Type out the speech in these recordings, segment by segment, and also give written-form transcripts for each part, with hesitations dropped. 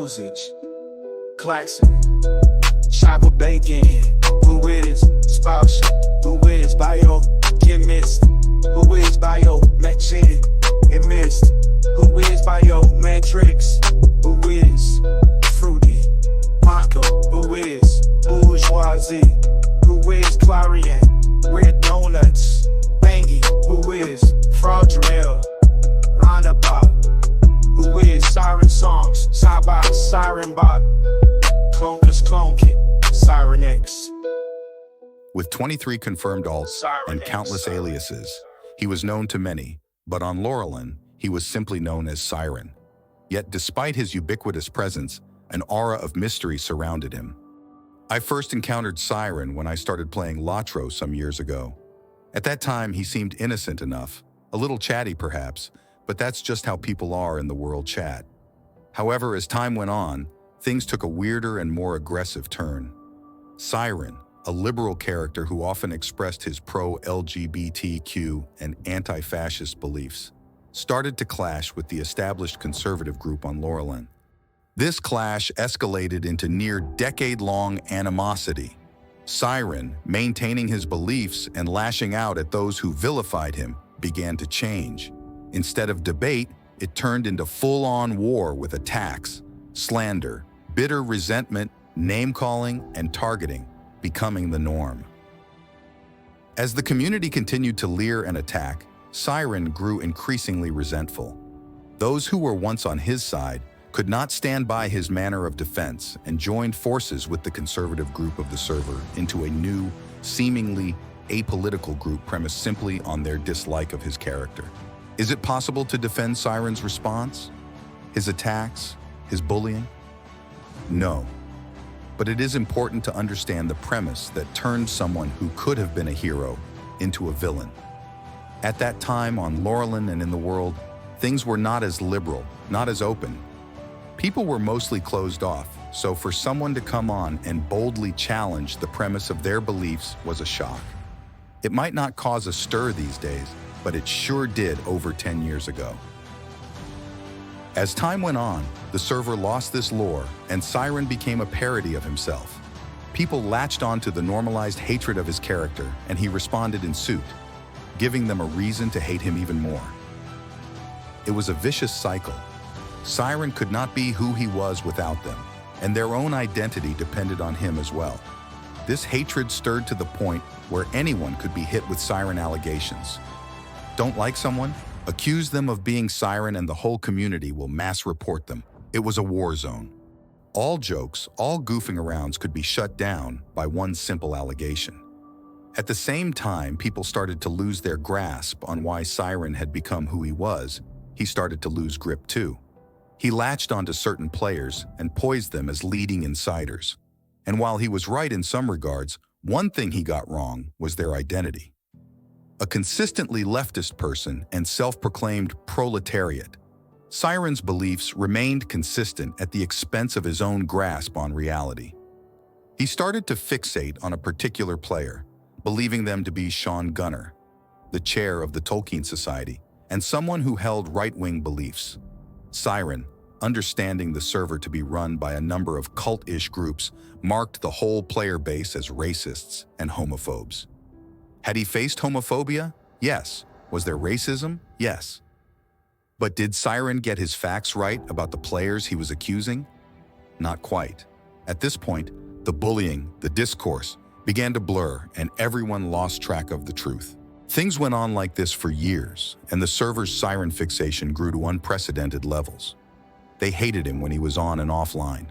dosage. Klaxon, chopper bacon. Who is spouse? Who is biochemist? Who is biometric? Emist. Who is biometrics? Who is fruity? Marco. Who is bourgeoisie? Who is Clarion? Red donuts. Bangy. Who is fraudulent? Roundabout. Who is siren songs? Sabah, siren bot. Clonus clone kit. Siren X. With 23 confirmed alts and countless aliases, he was known to many, but on Laurelin, he was simply known as Psiren. Yet despite his ubiquitous presence, an aura of mystery surrounded him. I first encountered Psiren when I started playing LOTRO some years ago. At that time, he seemed innocent enough, a little chatty perhaps, but that's just how people are in the world chat. However, as time went on, things took a weirder and more aggressive turn. Psiren, a liberal character who often expressed his pro-LGBTQ and anti-fascist beliefs, started to clash with the established conservative group on Laurelin. This clash escalated into near-decade-long animosity. Psiren, maintaining his beliefs and lashing out at those who vilified him, began to change. Instead of debate, it turned into full-on war with attacks, slander, bitter resentment, name-calling, and targeting, becoming the norm. As the community continued to leer and attack, Psiren grew increasingly resentful. Those who were once on his side could not stand by his manner of defense and joined forces with the conservative group of the server into a new, seemingly apolitical group premised simply on their dislike of his character. Is it possible to defend Psiren's response? His attacks? His bullying? No. But it is important to understand the premise that turned someone who could have been a hero into a villain. At that time on Laurelin and in the world, things were not as liberal, not as open. People were mostly closed off, so for someone to come on and boldly challenge the premise of their beliefs was a shock. It might not cause a stir these days, but it sure did over 10 years ago. As time went on, the server lost this lore, and Psiren became a parody of himself. People latched onto the normalized hatred of his character, and he responded in suit, giving them a reason to hate him even more. It was a vicious cycle. Psiren could not be who he was without them, and their own identity depended on him as well. This hatred stirred to the point where anyone could be hit with Psiren allegations. Don't like someone? Accuse them of being Psiren and the whole community will mass report them. It was a war zone. All jokes, all goofing arounds could be shut down by one simple allegation. At the same time, people started to lose their grasp on why Psiren had become who he was. He started to lose grip too. He latched onto certain players and poised them as leading insiders. And while he was right in some regards, one thing he got wrong was their identity. A consistently leftist person and self-proclaimed proletariat, Psiren's beliefs remained consistent at the expense of his own grasp on reality. He started to fixate on a particular player, believing them to be Sean Gunner, the chair of the Tolkien Society, and someone who held right-wing beliefs. Psiren, understanding the server to be run by a number of cult-ish groups, marked the whole player base as racists and homophobes. Had he faced homophobia? Yes. Was there racism? Yes. But did Psiren get his facts right about the players he was accusing? Not quite. At this point, the bullying, the discourse, began to blur and everyone lost track of the truth. Things went on like this for years, and the server's Psiren fixation grew to unprecedented levels. They hated him when he was on and offline.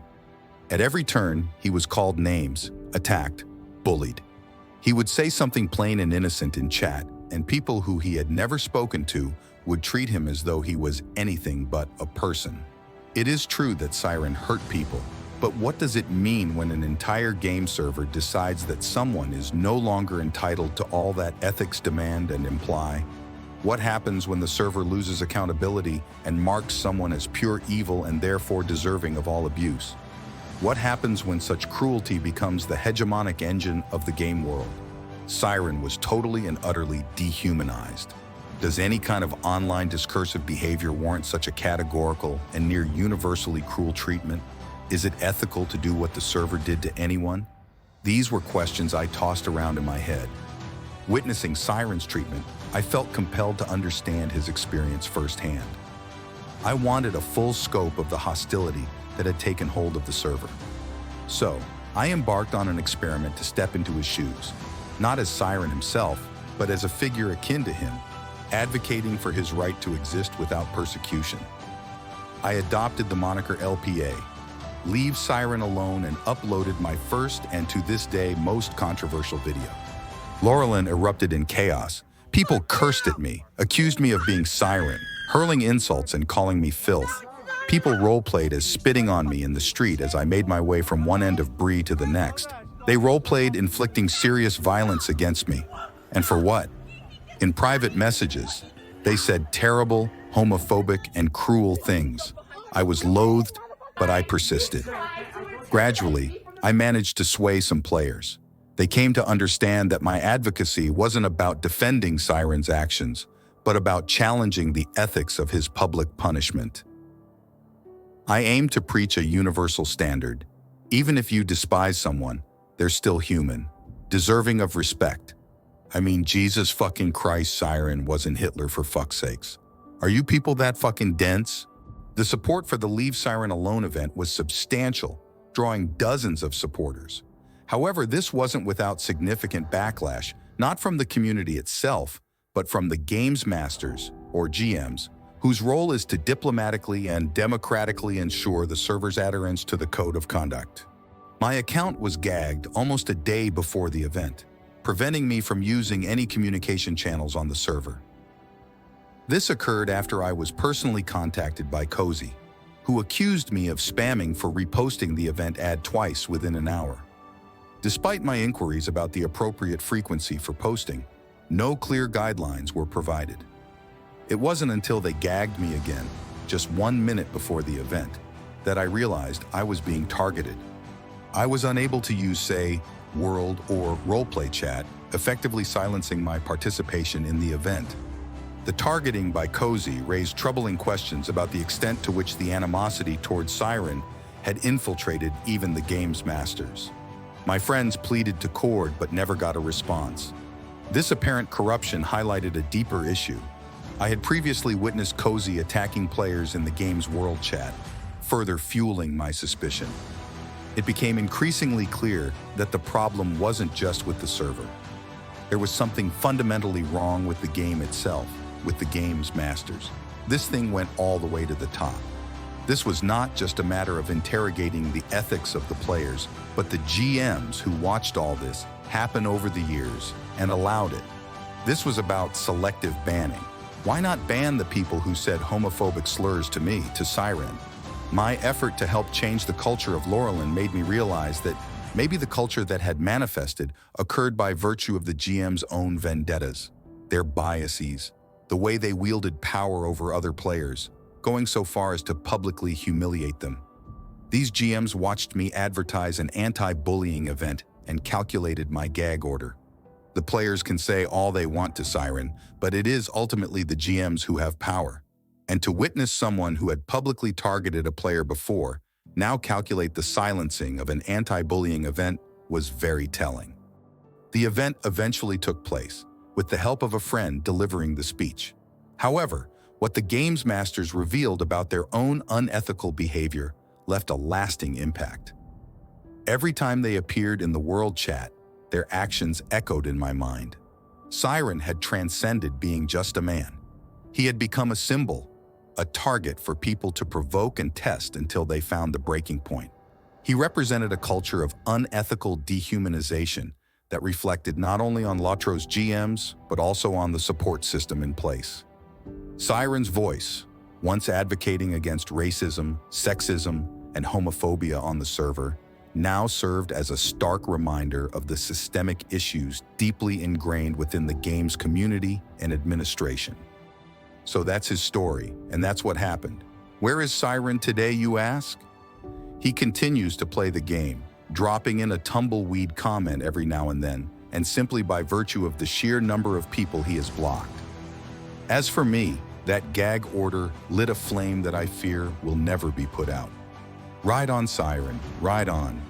At every turn, he was called names, attacked, bullied. He would say something plain and innocent in chat, and people who he had never spoken to would treat him as though he was anything but a person. It is true that Psiren hurt people, but what does it mean when an entire game server decides that someone is no longer entitled to all that ethics demand and imply? What happens when the server loses accountability and marks someone as pure evil and therefore deserving of all abuse? What happens when such cruelty becomes the hegemonic engine of the game world? Psiren was totally and utterly dehumanized. Does any kind of online discursive behavior warrant such a categorical and near universally cruel treatment? Is it ethical to do what the server did to anyone? These were questions I tossed around in my head. Witnessing Psiren's treatment, I felt compelled to understand his experience firsthand. I wanted a full scope of the hostility that had taken hold of the server. So, I embarked on an experiment to step into his shoes, not as Psiren himself, but as a figure akin to him, advocating for his right to exist without persecution. I adopted the moniker LPA, Leave Psiren Alone, and uploaded my first and to this day most controversial video. Laurelin erupted in chaos. People cursed at me, accused me of being Psiren, hurling insults and calling me filth. People roleplayed as spitting on me in the street as I made my way from one end of Bree to the next. They roleplayed inflicting serious violence against me. And for what? In private messages, they said terrible, homophobic, and cruel things. I was loathed, but I persisted. Gradually, I managed to sway some players. They came to understand that my advocacy wasn't about defending Psiren's actions, but about challenging the ethics of his public punishment. I aim to preach a universal standard. Even if you despise someone, they're still human, deserving of respect. I mean, Jesus fucking Christ, Psiren wasn't Hitler, for fuck's sakes. Are you people that fucking dense? The support for the Leave Psiren Alone event was substantial, drawing dozens of supporters. However, this wasn't without significant backlash, not from the community itself, but from the games masters, or GMs, whose role is to diplomatically and democratically ensure the server's adherence to the code of conduct. My account was gagged almost a day before the event, preventing me from using any communication channels on the server. This occurred after I was personally contacted by Cozy, who accused me of spamming for reposting the event ad twice within an hour. Despite my inquiries about the appropriate frequency for posting, no clear guidelines were provided. It wasn't until they gagged me again, just 1 minute before the event, that I realized I was being targeted. I was unable to use, say, world or roleplay chat, effectively silencing my participation in the event. The targeting by Cozy raised troubling questions about the extent to which the animosity towards Psiren had infiltrated even the game's masters. My friends pleaded to Cord but never got a response. This apparent corruption highlighted a deeper issue. I had previously witnessed Cozy attacking players in the game's world chat, further fueling my suspicion. It became increasingly clear that the problem wasn't just with the server. There was something fundamentally wrong with the game itself, with the game's masters. This thing went all the way to the top. This was not just a matter of interrogating the ethics of the players, but the GMs who watched all this happen over the years and allowed it. This was about selective banning. Why not ban the people who said homophobic slurs to me, to Psiren? My effort to help change the culture of Laurelin made me realize that maybe the culture that had manifested occurred by virtue of the GM's own vendettas, their biases, the way they wielded power over other players, going so far as to publicly humiliate them. These GMs watched me advertise an anti-bullying event and calculated my gag order. The players can say all they want to Psiren, but it is ultimately the GMs who have power. And to witness someone who had publicly targeted a player before now calculate the silencing of an anti-bullying event was very telling. The event eventually took place, with the help of a friend delivering the speech. However, what the games masters revealed about their own unethical behavior left a lasting impact. Every time they appeared in the world chat, their actions echoed in my mind. Psiren had transcended being just a man. He had become a symbol, a target for people to provoke and test until they found the breaking point. He represented a culture of unethical dehumanization that reflected not only on LOTRO's GMs, but also on the support system in place. Psiren's voice, once advocating against racism, sexism, and homophobia on the server, now served as a stark reminder of the systemic issues deeply ingrained within the game's community and administration. So that's his story, and that's what happened. Where is Psiren today, you ask? He continues to play the game, dropping in a tumbleweed comment every now and then, and simply by virtue of the sheer number of people he has blocked. As for me, that gag order lit a flame that I fear will never be put out. Ride on, Psiren, ride on.